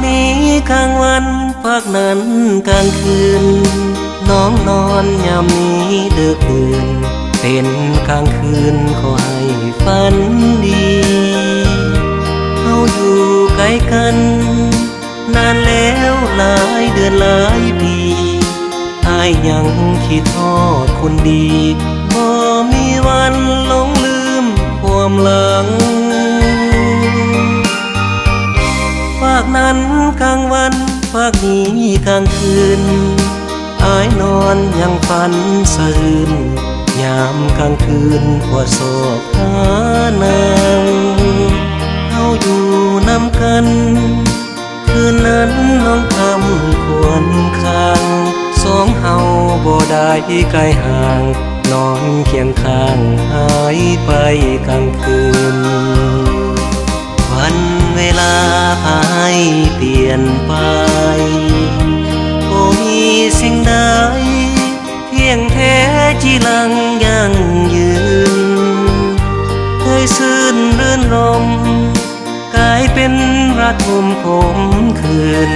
นี้กลางวันฝากนั้นกลางคืนน้องนอนยามนี้เดึกดื่นเป็นกลางคืนขอให้ฝันดีเฮาอยู่ไกลกันนานแล้วหลายเดือนหลายปีอายยังคิดทอดคนดีบ่มีวันหลงลืมความหลังฝากนั้นกลางวันฝากนี้กลางคืนอายนอนยังฝันสะอื้นยามกลางคืนปวดโศกหานางเฮาอยู่นำกันคืนนั้นน้องทำควรค้างสองเฮาบ่ได้ไกลห่างนอนเคียงข้างหายไปกลางคืนวันเวลาพาให้เปลี่ยนไปบ่มีสิ่งใดเพียงแท้จีรังยั่งยืนเคยซื่นรื่นรมกลายเป็นรักมุมขมคืน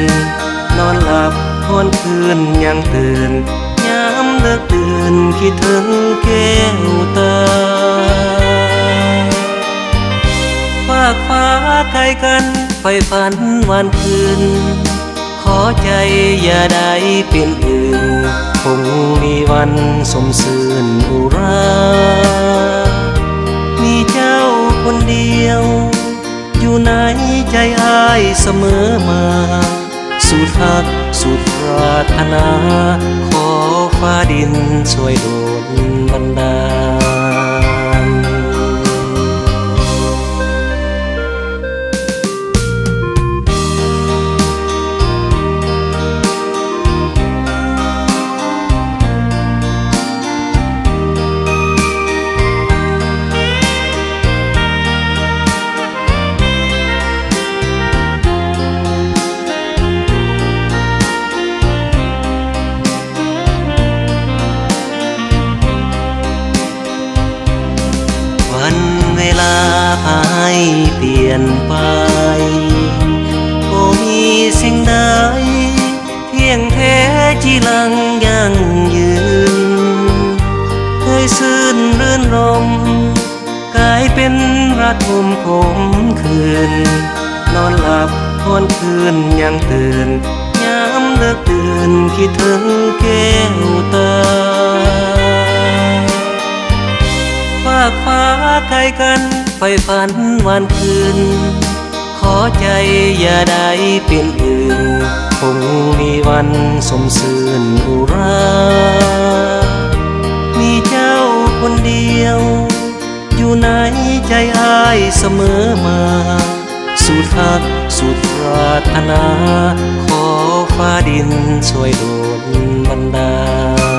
นอนหลับทวนคืนยังตื่นยามเลิกตื่นคิดถึงแก้วตาฝากฟ้าไกลกันไฟฝันวันคืนขอใจอย่าได้เป็นอื่นคงมีวันสมสื่นอุรามีเจ้าคนเดียวอยู่ในใจอ้ายเสมอมาสุดฮักสุดปรารถนาขอฟ้าดินช่วยโดลบันดาลวันเวลาพาให้เปลี่ยนไปบ่มีสิ่งใดเพียงแท้จีรังยั่งยืนเคยซื่นรื่นรมกลายเป็นรักมุมขมคืนนอนหลับทวนคืนยังตื่นยามเลิกตื่นคิดถึงแก้วตาฝากฟ้าไกลกันไฟฝันวันคืนขอใจอย่าได้เป็นอื่นคงมีวันสมสื่นอุรามีเจ้าคนเดียวอยู่ในใจอ้ายเสมอมาสุดฮักสุดปรารถนาขอฟ้าดินช่วยโดลบันดาล